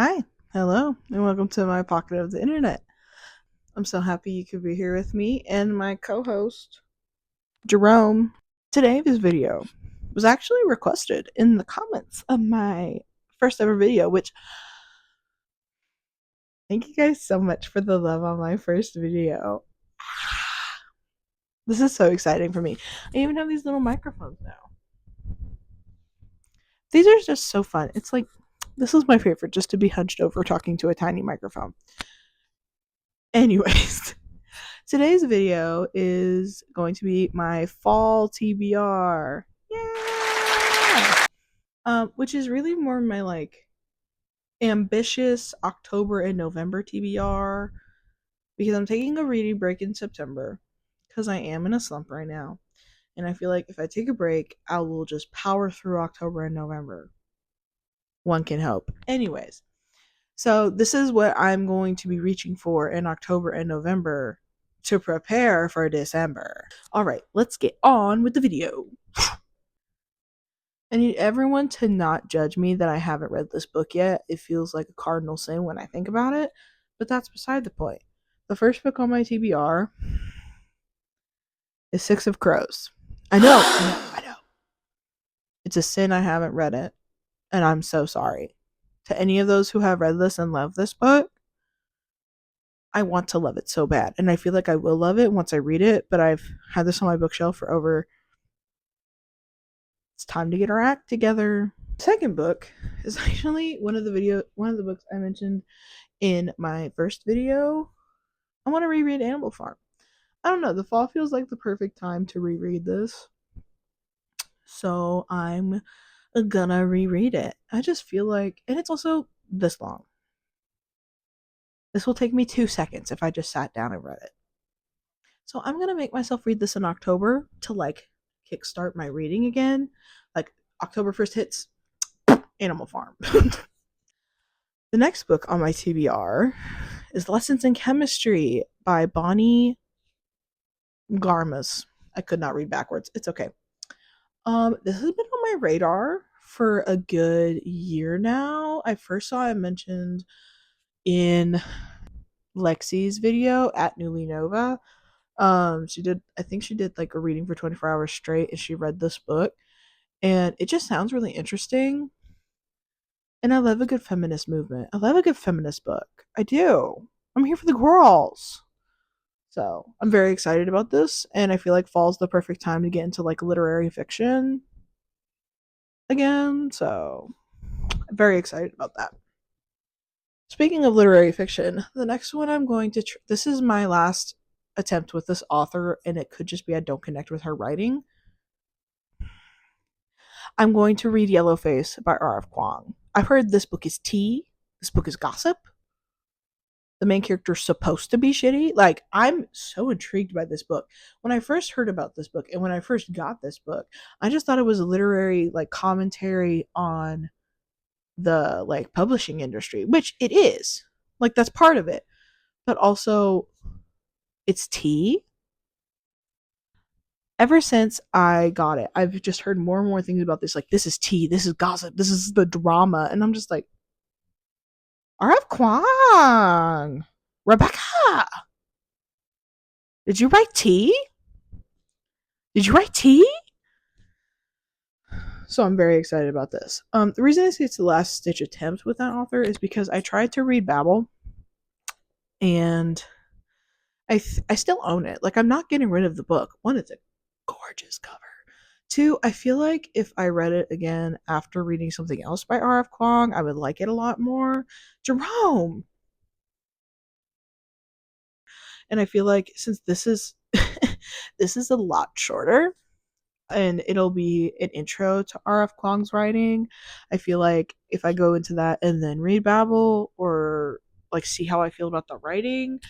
Hi, hello, and welcome to my pocket of the internet. I'm so happy you could be here with me and my co host, Jerome. Today's video was actually requested in the comments of my first ever video, which thank you guys so much for the love on my first video. This is so exciting for me. I even have these little microphones now. These are just so fun. It's like, this is my favorite, just to be hunched over talking to a tiny microphone. Anyways, today's video is going to be my fall TBR. Yeah! Which is really more my ambitious October and November TBR because I'm taking a reading break in September because I am in a slump right now. And I feel like if I take a break, I will just power through October and November. One can hope. Anyways, so this is what I'm going to be reaching for in October and November to prepare for December. All right, let's get on with the video. I need everyone to not judge me that I haven't read this book yet. It feels like a cardinal sin when I think about it, but that's beside the point. The first book on my TBR is Six of Crows. I know, I know. It's a sin I haven't read it, and I'm so sorry. To any of those who have read this and love this book, I want to love it so bad, and I feel like I will love it once I read it, but I've had this on my bookshelf for over. It's time to get our act together. The second book is actually one of the books I mentioned in my first video. I want to reread Animal Farm. I don't know, the fall feels like the perfect time to reread this. So I'm gonna reread it. I just feel like, and it's also this long. This will take me 2 seconds if I just sat down and read it. So I'm gonna make myself read this in October to kickstart my reading again. Like October 1st hits, Animal Farm. The next book on my TBR is Lessons in Chemistry by Bonnie Garmas. I could not read backwards. It's okay. This has been on my radar for a good year now. I first saw it mentioned in Lexi's video at Newly Nova. I think she did like a reading for 24 hours straight and she read this book. And it just sounds really interesting. And I love a good feminist movement. I love a good feminist book. I do. I'm here for the girls. So I'm very excited about this, and I feel like fall's the perfect time to get into like literary fiction again. So I'm very excited about that. Speaking of literary fiction, the next one I'm going to this is my last attempt with this author, and it could just be I don't connect with her writing. I'm going to read Yellowface by R.F. Kuang. I've heard this book is tea. This book is gossip. The main character's supposed to be shitty. Like, I'm so intrigued by this book. When I first heard about this book and when I first got this book, I just thought it was a literary like commentary on the like publishing industry, which it is. Like that's part of it. But also it's tea. Ever since I got it, I've just heard more and more things about this. Like, this is tea, this is gossip, this is the drama. And I'm just like, R.F. Kwang, Rebecca, did you write tea? Did you write tea? So I'm very excited about this. The reason I say it's the last stitch attempt with that author is because I tried to read Babel, and I still own it. Like, I'm not getting rid of the book. One, it's a gorgeous cover. Two, I feel like if I read it again after reading something else by R.F. Kuang, I would like it a lot more. Jerome! And I feel like since this is this is a lot shorter, and it'll be an intro to R.F. Kuang's writing. I feel like if I go into that and then read Babel or like see how I feel about the writing,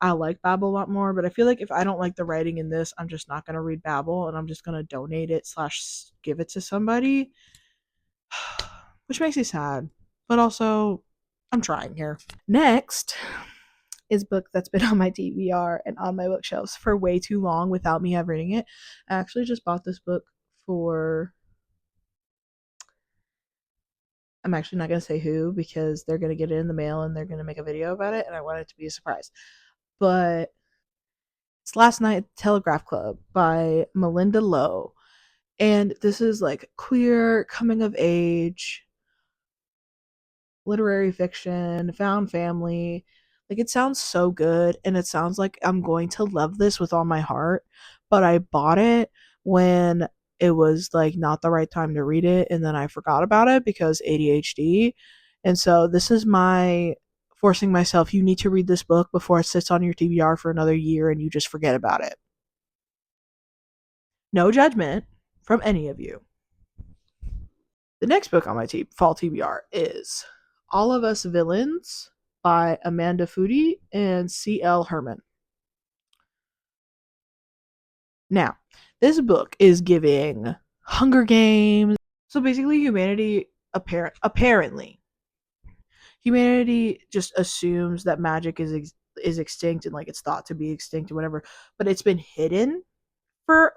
I like Babel a lot more. But I feel like if I don't like the writing in this, I'm just not gonna read Babel and I'm just gonna donate it slash give it to somebody, which makes me sad. But also, I'm trying here. Next is a book that's been on my TBR and on my bookshelves for way too long without me ever reading it. I actually just bought this book for I'm actually not going to say who because they're going to get it in the mail and they're going to make a video about it, and I want it to be a surprise. But it's Last Night at the Telegraph Club by Melinda Lowe. And this is like queer, coming of age, literary fiction, found family. Like it sounds so good and it sounds like I'm going to love this with all my heart, but I bought it when it was like not the right time to read it and then I forgot about it because ADHD. And so this is my forcing myself, you need to read this book before it sits on your TBR for another year and you just forget about it. No judgment from any of you. The next book on my fall TBR is All of Us Villains by Amanda Foody and C.L. Herman. Now, this book is giving Hunger Games. So basically, apparently, humanity just assumes that magic is extinct and like it's thought to be extinct or whatever, but it's been hidden for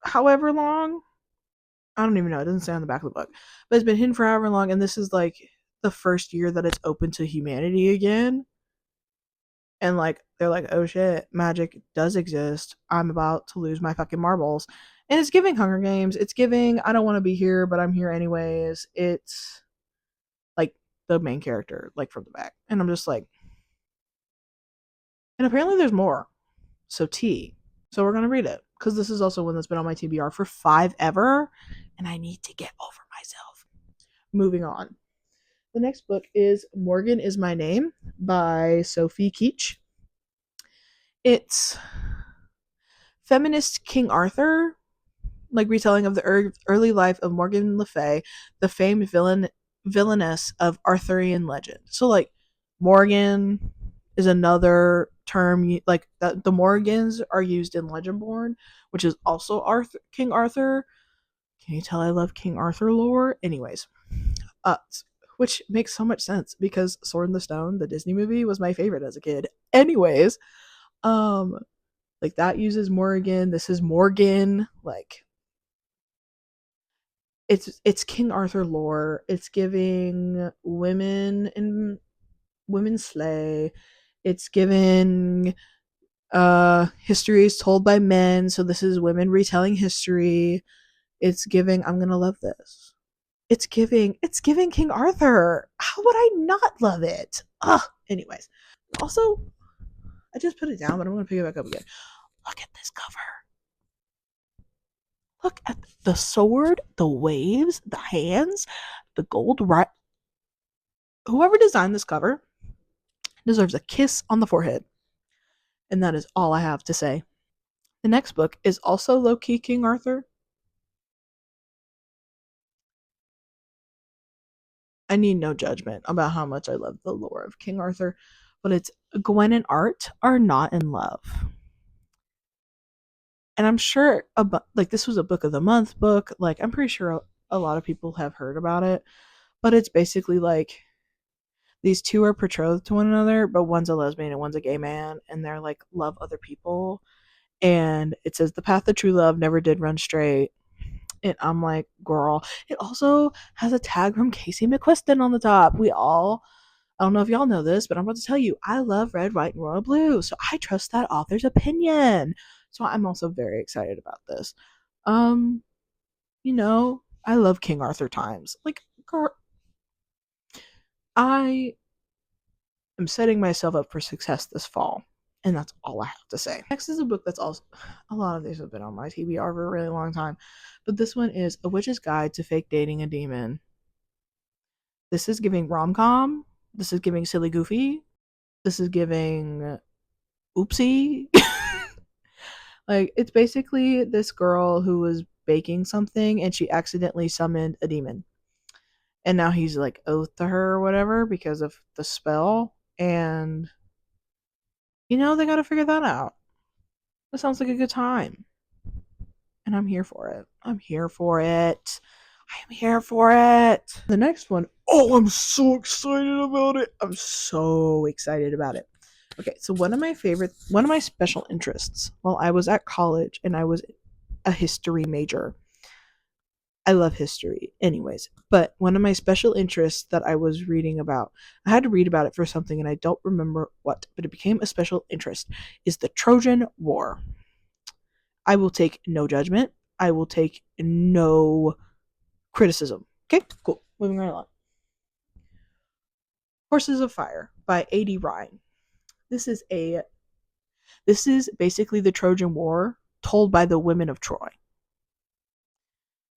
however long. I don't even know. It doesn't say on the back of the book, but it's been hidden for however long, and this is like the first year that it's open to humanity again. And like they're like, oh shit, magic does exist. I'm about to lose my fucking marbles. And it's giving Hunger Games. It's giving I don't want to be here, but I'm here anyways. It's like the main character, like from the back. And I'm just like, and apparently there's more. So T. So we're gonna read it. Because this is also one that's been on my TBR for 5 ever. And I need to get over myself. Moving on. The next book is Morgan Is My Name by Sophie Keach. It's feminist King Arthur, like retelling of the early life of Morgan Le Fay, the famed villainess of Arthurian legend. So like Morgan is another term, like the Morgans are used in Legendborn, which is also King Arthur. Can you tell I love King Arthur lore? Anyways, uh, which makes so much sense because Sword in the Stone, the Disney movie, was my favorite as a kid. Anyways, like that uses Morgan. This is Morgan. Like it's King Arthur lore. It's giving women slay. It's giving history is told by men, so this is women retelling history. It's giving I'm gonna love this. It's giving King Arthur. How would I not love it? Ugh. Anyways. Also, I just put it down, but I'm gonna pick it back up again. Look at this cover. Look at the sword, the waves, the hands, the gold. Right. Whoever designed this cover deserves a kiss on the forehead. And that is all I have to say. The next book is also low key King Arthur. I need no judgment about how much I love the lore of King Arthur, but it's Gwen and Art Are Not in Love. And I'm sure, like, this was a book of the month book. Like, I'm pretty sure a lot of people have heard about it, but it's basically like these two are betrothed to one another, but one's a lesbian and one's a gay man, and they're like love other people. And it says the path of true love never did run straight. And I'm like, girl. It also has a tag from Casey McQuiston on the top. I don't know if y'all know this, but I'm about to tell you, I love red, white, and royal blue. So I trust that author's opinion. So I'm also very excited about this. Um, I love King Arthur times. Like, girl, I am setting myself up for success this fall. And that's all I have to say. Next is a book that's also, a lot of these have been on my TBR for a really long time. But this one is A Witch's Guide to Fake Dating a Demon. This is giving rom-com. This is giving silly goofy. This is giving oopsie. Like, it's basically this girl who was baking something and she accidentally summoned a demon. And now he's like oath to her or whatever because of the spell. And they gotta figure that out. That sounds like a good time. And I'm here for it. I'm here for it. I am here for it. The next one, oh, I'm so excited about it. I'm so excited about it. Okay, so one of my special interests while I was at college and I was a history major I love history, anyways. But one of my special interests that I was reading about, I had to read about it for something and I don't remember what, but it became a special interest, is the Trojan War. I will take no judgment. I will take no criticism. Okay, cool. Moving right along. Horses of Fire by A.D. Ryan. This is a this is basically the Trojan War told by the women of Troy.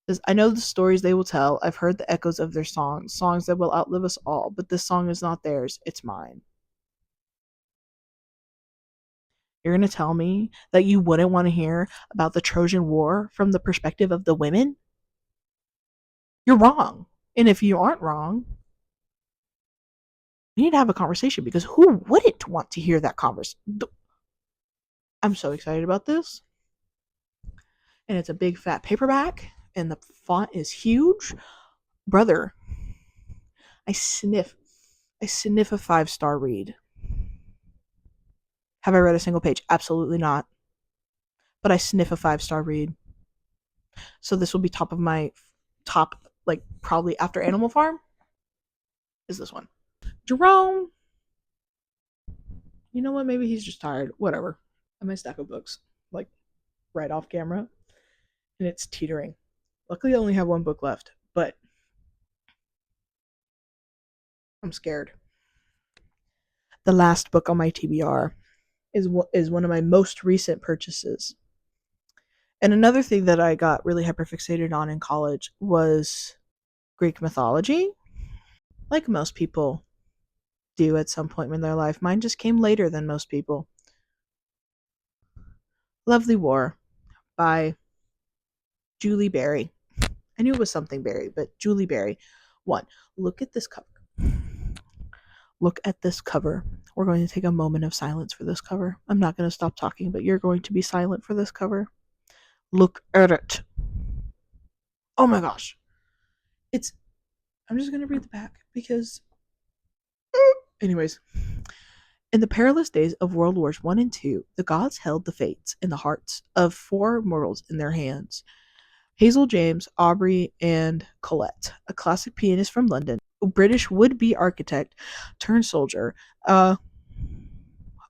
Says, I know the stories they will tell. I've heard the echoes of their songs, songs that will outlive us all, but this song is not theirs, it's mine. You're going to tell me that you wouldn't want to hear about the Trojan War from the perspective of the women? You're wrong. And if you aren't wrong, we need to have a conversation because who wouldn't want to hear that conversation? I'm so excited about this. And it's a big fat paperback, and the font is huge. Brother, I sniff. I sniff a 5-star read. Have I read a single page? Absolutely not. But I sniff a 5-star read. So this will be top of my top, like probably after Animal Farm, is this one. Jerome. You know what? Maybe he's just tired. Whatever. I have my stack of books, like right off camera, and it's teetering. Luckily, I only have one book left, but I'm scared. The last book on my TBR is one of my most recent purchases. And another thing that I got really hyperfixated on in college was Greek mythology. Like most people do at some point in their life. Mine just came later than most people. Lovely War by Julie Berry. I knew it was something Berry, but Julie Berry. One, look at this cover. Look at this cover. We're going to take a moment of silence for this cover. I'm not going to stop talking, but you're going to be silent for this cover. Look at it. Oh my gosh. I'm just going to read the back because. Anyways. In the perilous days of World Wars I and II, the gods held the fates and the hearts of 4 mortals in their hands. Hazel James, Aubrey, and Colette, a classic pianist from London, a British would-be architect turned soldier, a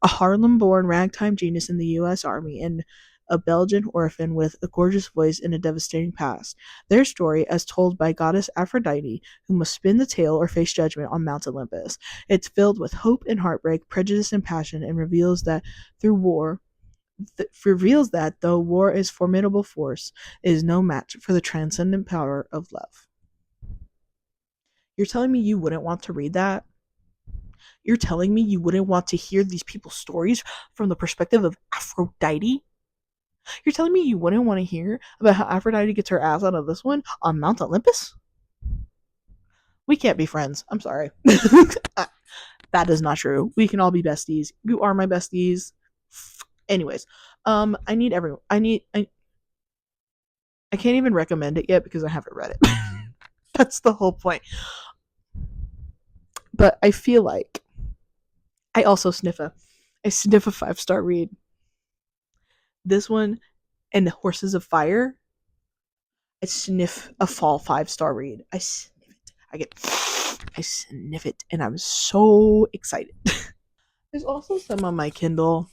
Harlem-born ragtime genius in the U.S. Army, and a Belgian orphan with a gorgeous voice and a devastating past. Their story, as told by goddess Aphrodite, who must spin the tale or face judgment on Mount Olympus. It's filled with hope and heartbreak, prejudice and passion, and reveals that though war is formidable force, it is no match for the transcendent power of love. You're telling me you wouldn't want to read that? You're telling me you wouldn't want to hear these people's stories from the perspective of Aphrodite? You're telling me you wouldn't want to hear about how Aphrodite gets her ass out of this one on Mount Olympus? We can't be friends. I'm sorry. That is not true. We can all be besties. You are my besties. Anyways, I need everyone. I can't even recommend it yet because I haven't read it. That's the whole point. But I feel like I also sniff a 5-star read. This one and the Horses of Fire. I sniff a fall 5-star read. I sniff it. I sniff it, and I'm so excited. There's also some on my Kindle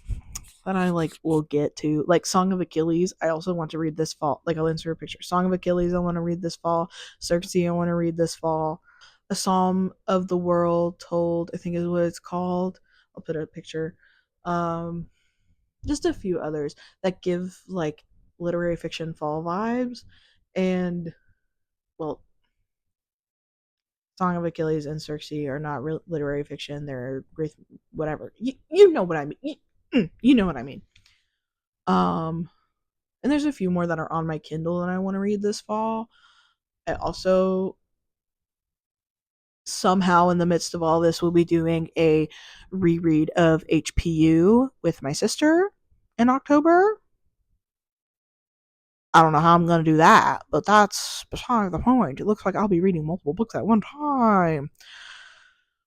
that I will get to, like Song of Achilles. I also want to read this fall. Like, I'll insert a picture. Song of Achilles, I want to read this fall. Circe, I want to read this fall. A Psalm of the World Told, I think is what it's called. I'll put a picture. Just a few others that give literary fiction fall vibes, and well, Song of Achilles and Circe are not literary fiction. They're great, whatever. You know what I mean. You know what I mean. And there's a few more that are on my Kindle that I want to read this fall. I also somehow in the midst of all this will be doing a reread of HPU with my sister in October. I don't know how I'm going to do that, but that's beside the point. It looks like I'll be reading multiple books at one time.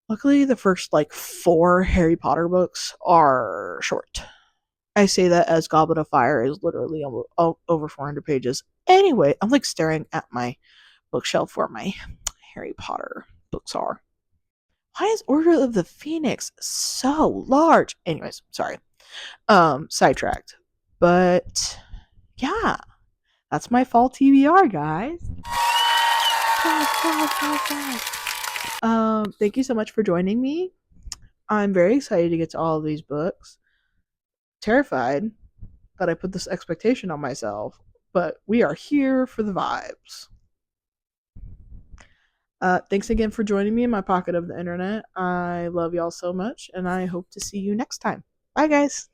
Luckily, the first 4 Harry Potter books are short. I say that as Goblet of Fire is literally over 400 pages. Anyway, I'm like staring at my bookshelf where my Harry Potter books are. Why is Order of the Phoenix so large? Anyways, sorry. Sidetracked. But yeah, that's my fall TBR, guys. Thank you so much for joining me. I'm very excited to get to all of these books. Terrified that I put this expectation on myself, but we are here for the vibes. Thanks again for joining me in my pocket of the internet. I love y'all so much, and I hope to see you next time. Bye, guys.